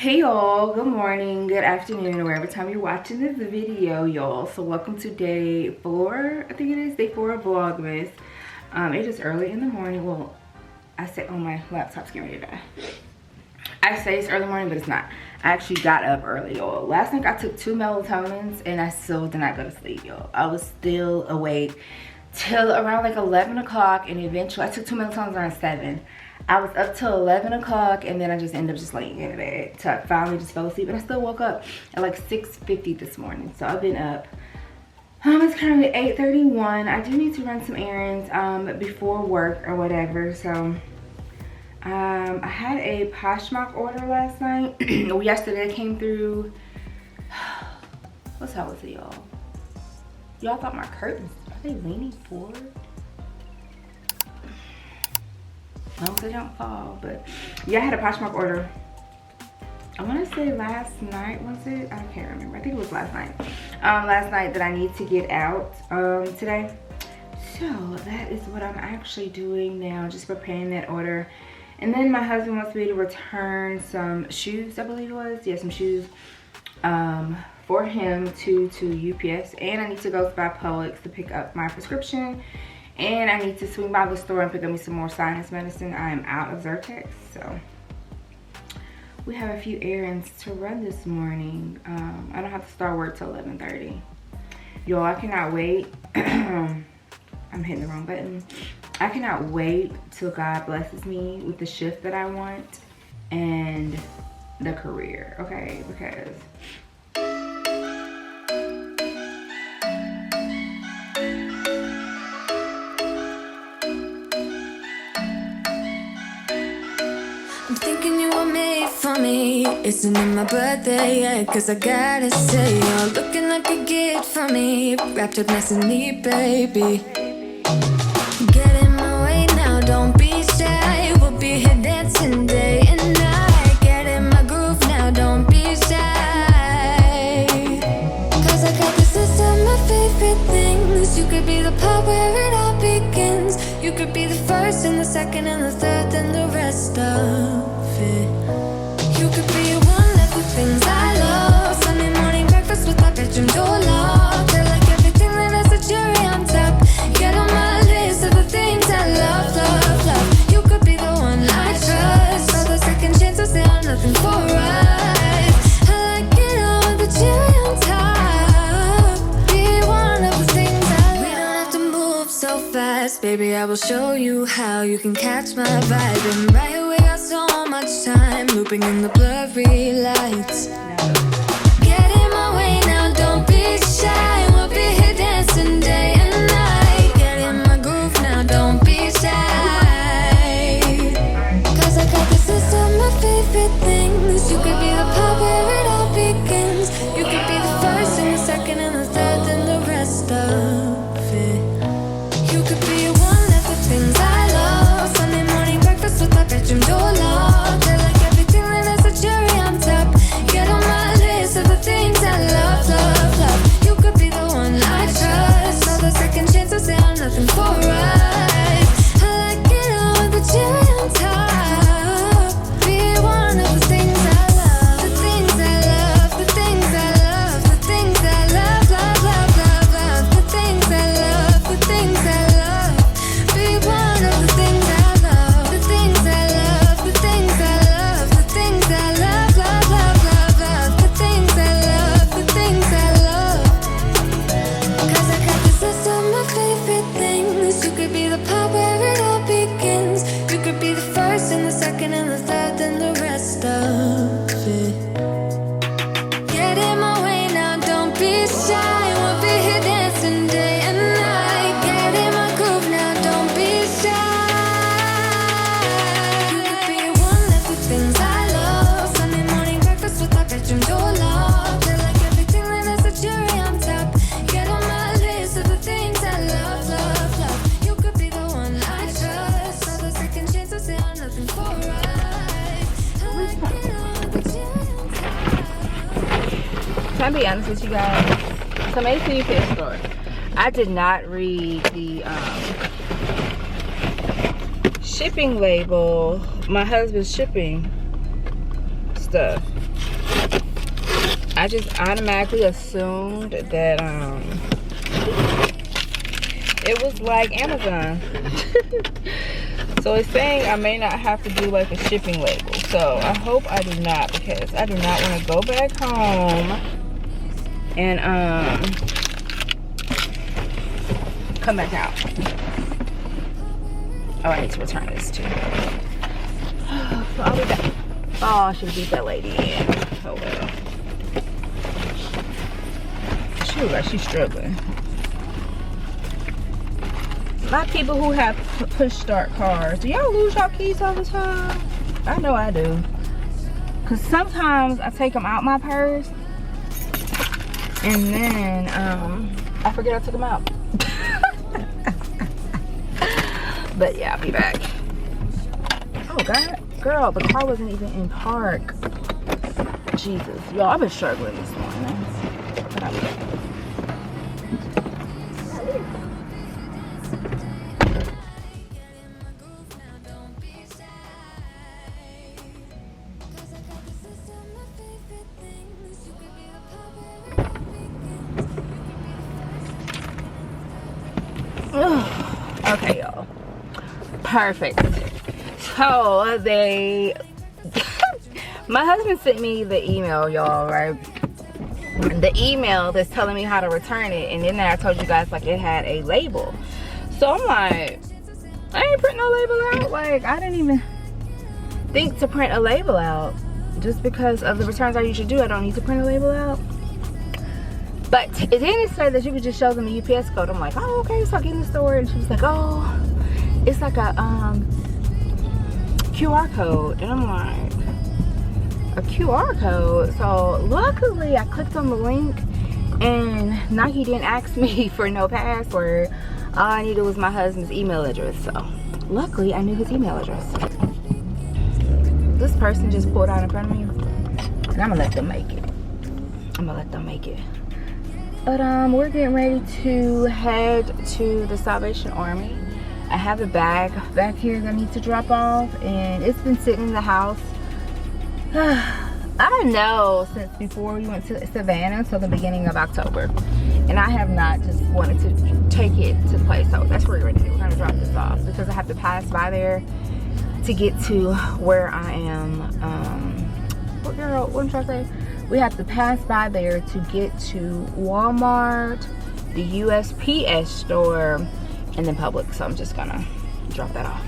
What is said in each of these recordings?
Hey y'all, good morning, good afternoon, or wherever time you're watching this video, y'all. So welcome to day 4, I think it is, day 4 of Vlogmas. It is early in the morning. Well, I say, oh, my laptop's getting ready to die. I say it's early morning, but it's not. I actually got up early, y'all. Last night I took 2 melatonins and I still did not go to sleep, y'all. I was still awake till around like 11 o'clock, and eventually I took 2 melatonins around 7. I was up till 11 o'clock, and then I just ended up just laying in bed till I finally just fell asleep. And I still woke up at like 6:50 this morning. So I've been up. It's currently 8:31. I do need to run some errands before work or whatever. So I had a Poshmark order last night. Yesterday it came through. What's up with it, y'all? Y'all thought my curtains, are they leaning forward? I hope they don't fall, but yeah, I had a Poshmark order. I want to say last night, was it? I can't remember. I think it was last night. Last night that I need to get out today. So that is what I'm actually doing now, just preparing that order. And then my husband wants me to return some shoes, I believe it was. Yeah, some shoes for him to UPS. And I need to go by Publix to pick up my prescription. And I need to swing by the store and pick up me some more sinus medicine. I am out of Zyrtex, so we have a few errands to run this morning. I don't have to start work till 11:30. Y'all, I cannot wait. I'm hitting the wrong button. I cannot wait till God blesses me with the shift that I want and the career, okay? Because me, isn't it my birthday yet? Cause I gotta say, you're looking like a gift for me, wrapped up nice and neat, baby. Get in my way now, don't be shy. We'll be here dancing day and night. Get in my groove now, don't be shy. Cause I got this list of my favorite things. You could be the part where it all begins. You could be the first and the second and the third and the rest of it. You could be one of the things I love. Sunday morning breakfast with our bedroom door locked. I like everything that has a cherry on top. Get on my list of the things I love, love, love. You could be the one I trust. All the second chances, they are nothing for us. I like it all with the cherry on top. Be one of the things I love. We don't have to move so fast, baby. I will show you how you can catch my vibe. And right away, so much time looping in the blurry lights. Get in my way now, don't be shy. We'll be here dancing day and night. Get in my groove now, don't be shy. Cause I got this list of my favorite things. You could be the part where it all begins. You could be the first and the second and the third and the rest of it. You could be one of the things I love. Sunday morning breakfast with my bedroom door locked. I like everything that has a cherry on top. Get on my list of the things I love, love, love. You could be the one I trust. All the second chances, they are nothing for us. I like it all with the cherry on top. Be one of the things I love. The things I love, the things I love, the things I love, love, love, love, love. The things I love, the things I love. Be one of the things I love. The things I love, the things I love, the things I love, love, love, love, love. The things I love, the things I love. Cause I got this list of my favorite things. You could be the part where it all begins. You could be the first and the second and the third and the rest of it. Get in my way now, don't be shy. We'll be here dancing day and night. Get in my groove now, don't be shy. You could be one of the things I love. Sunday morning breakfast with our bedroom door locked. I like everything that has a cherry on top. Get on my list of the things I love, love, love. You could be the one I trust. All the second chances, they are nothing for us. I like it all with the cherry on top. can I be honest with you guys? So I'm at the UPS store. I did not read the shipping label. My husband's shipping stuff. I just automatically assumed that it was like Amazon. So it's saying I may not have to do like a shipping label. So I hope I do not, because I do not want to go back home and come back out. Oh, I need to return this too. So I'll be back. Oh, I should beat that lady in. Oh well. She looks like she's struggling. My people who have push start cars, do y'all lose your keys all the time? I know I do. Cause sometimes I take them out my purse and then I forget I took them out. But yeah, I'll be back. Oh God, girl, the car wasn't even in park. Jesus, y'all, I've been struggling this morning. But I'll be back. Okay, y'all. Perfect. So they my husband sent me the email, y'all, right? The email that's telling me how to return it, and then I told you guys like it had a label. So I'm like, I ain't print no label out. Like, I didn't even think to print a label out. Just because of the returns I usually do, I don't need to print a label out. But it didn't say that you could just show them a UPS code. I'm like, oh, okay. So I get in the store and she was like, oh, it's like a QR code. And I'm like, a QR code? So luckily I clicked on the link and Nike didn't ask me for no password. All I needed was my husband's email address. So luckily I knew his email address. This person just pulled out in front of me and I'm gonna let them make it. I'm gonna let them make it. But we're getting ready to head to the Salvation Army. I have a bag back here that I need to drop off, and it's been sitting in the house. I know since before we went to Savannah until the beginning of October, and I have not just wanted to take it to the place. So that's what we're gonna do. We're gonna drop this off because I have to pass by there to get to where I am. What am I trying to say? We have to pass by there to get to Walmart, the USPS store, and then Publix. So I'm just gonna drop that off.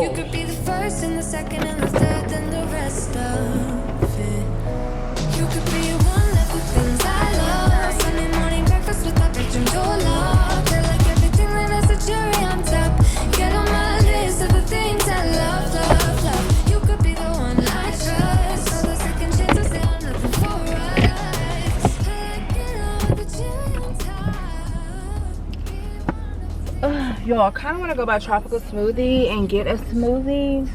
You could be the first and the second and the third and the rest of it. You could be one of the things I love. Sunday morning breakfast with that bitch and your love. Feel like everything that has a cherry on top. Get on my list of the things I love, love, love. You could be the one I trust. So the second chance I say I'm nothing for us. Get on the cherry on top. Y'all, I kind of want to go buy Tropical Smoothie and get a smoothie,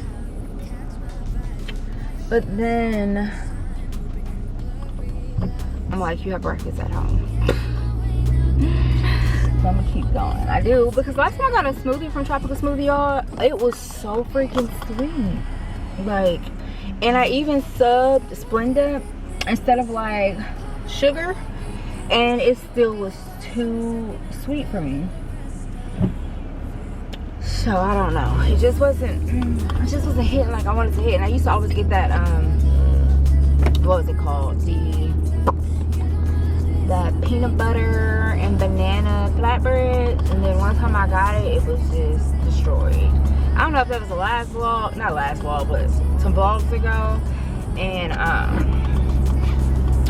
but then I'm like, you have breakfast at home. So I'm gonna keep going. I do, because last time I got a smoothie from Tropical Smoothie, y'all, it was so freaking sweet. Like, and I even subbed Splenda instead of like sugar, and it still was too sweet for me. So I don't know. It just wasn't hitting like I wanted to hit. And I used to always get that what was it called? That peanut butter and banana flatbread. And then one time I got it, it was just destroyed. I don't know if that was the last vlog, not last vlog, but some vlogs ago. And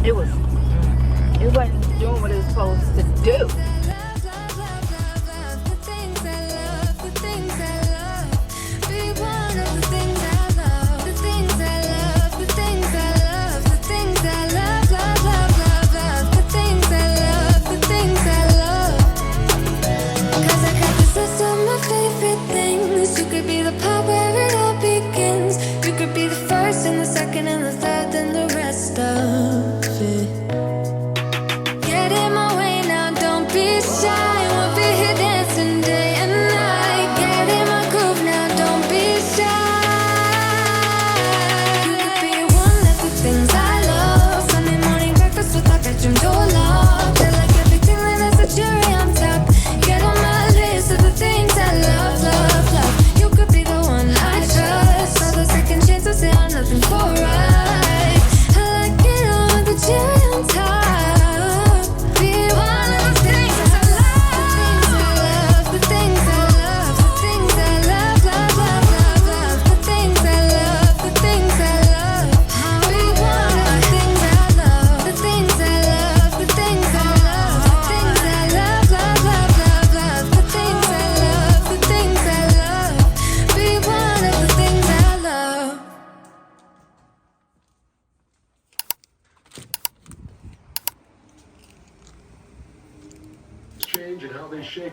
it wasn't doing what it was supposed to do. Be one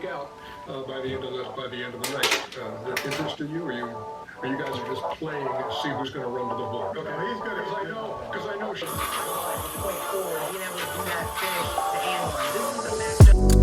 out by the end of the night. Is that interested you, or you guys are just playing to see who's going to run to the book? Okay, he's good because I know. Point forward, being able to do that finish to and one. This is a matchup.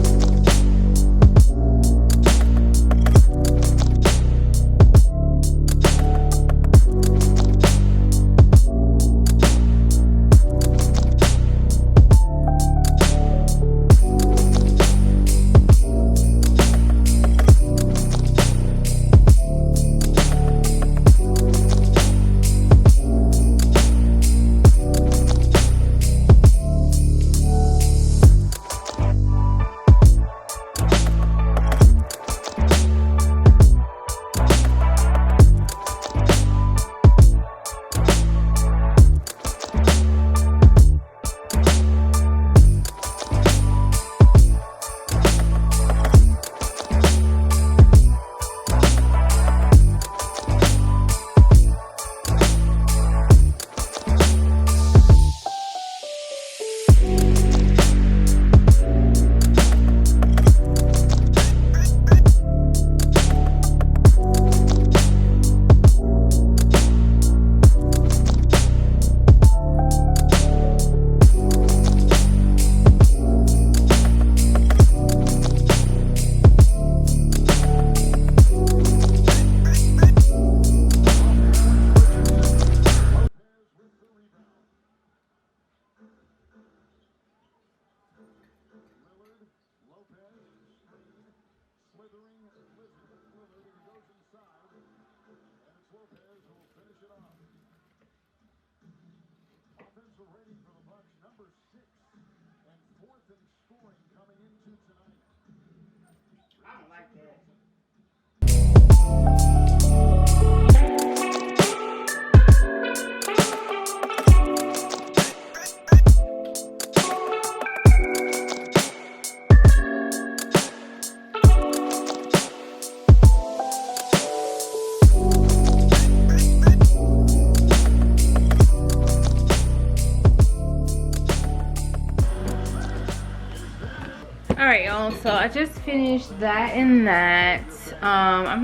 Alright, y'all, so I just finished that and that. I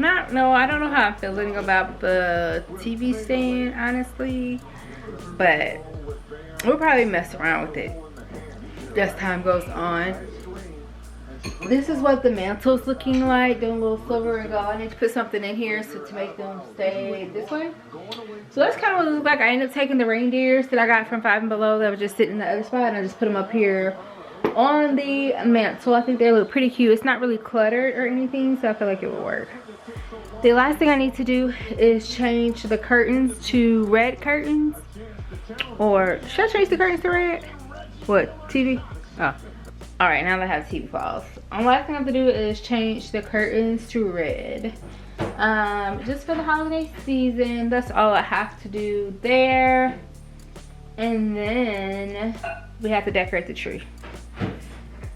don't know how I'm feeling about the TV stand, honestly, but we'll probably mess around with it as time goes on. This is what the mantle's looking like, doing a little silver and gold. I need to put something in here to make them stay this way. So that's kind of what it looks like. I ended up taking the reindeers that I got from Five and Below that were just sitting in the other spot, and I just put them up here on the mantle. I think they look pretty cute. It's not really cluttered or anything, so I feel like it will work. The last thing I need to do is change the curtains to red curtains. Or should I change the curtains to red? What, TV? Oh, all right, now that I have TV falls. The last thing I have to do is change the curtains to red. Just for the holiday season. That's all I have to do there. And then we have to decorate the tree.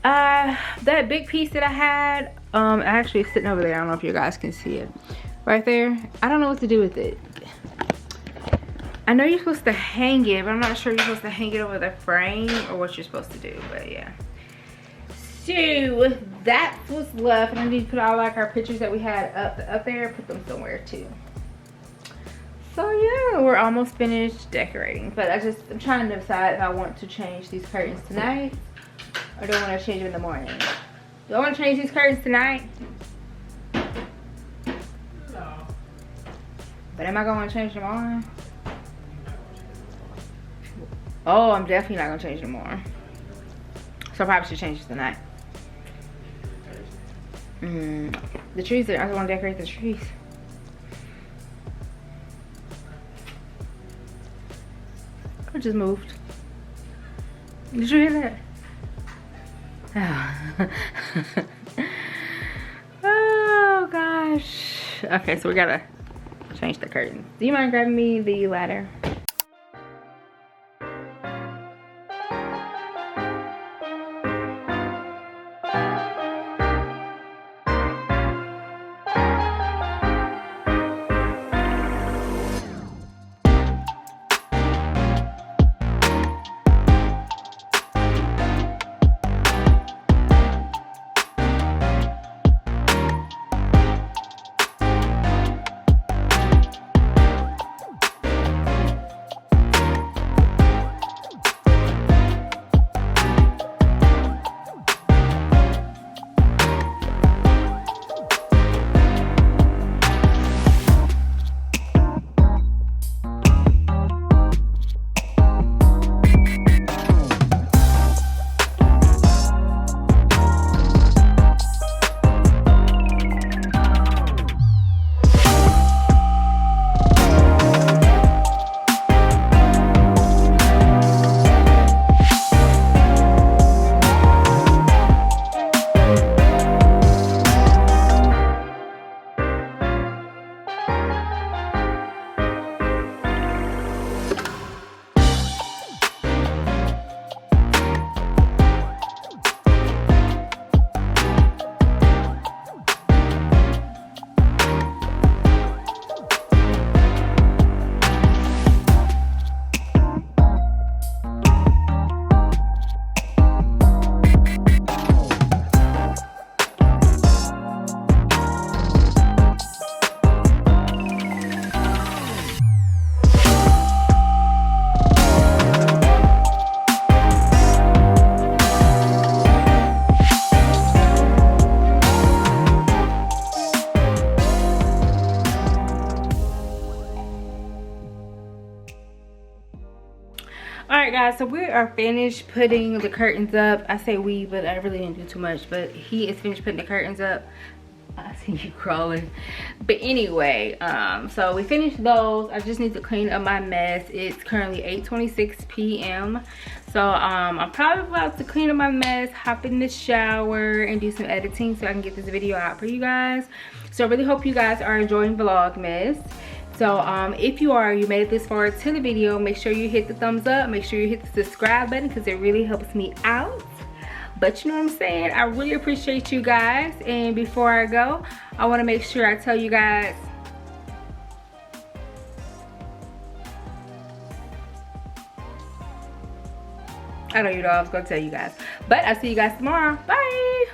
That big piece that I had, actually it's sitting over there. I don't know if you guys can see it. Right there. I don't know what to do with it. I know you're supposed to hang it, but I'm not sure you're supposed to hang it over the frame or what you're supposed to do, but yeah. So that's what's left, and I need to put all like our pictures that we had up there, put them somewhere too. So yeah, we're almost finished decorating, but I'm trying to decide if I want to change these curtains tonight or do I want to change them in the morning. Do I want to change these curtains tonight? No. But am I going to change them tomorrow? Oh, I'm definitely not going to change them tomorrow. So I probably should change it tonight. The trees, I want to decorate the trees. I just moved. Did you hear that? Oh gosh. Okay, so we gotta change the curtains. Do you mind grabbing me the ladder? guys, so we are finished putting the curtains up. I say we, but I really didn't do too much, but he is finished putting the curtains up. I see you crawling. But anyway, so we finished those. I just need to clean up my mess. It's currently 8:26 p.m. So I'm probably about to clean up my mess, hop in the shower, and do some editing so I can get this video out for you guys. So I really hope you guys are enjoying Vlogmas. So if you are, you made it this far to the video, make sure you hit the thumbs up, make sure you hit the subscribe button because it really helps me out. But you know what I'm saying, I really appreciate you guys. And before I go, I want to make sure I tell you guys, I know you know I was going to tell you guys, but I'll see you guys tomorrow. Bye.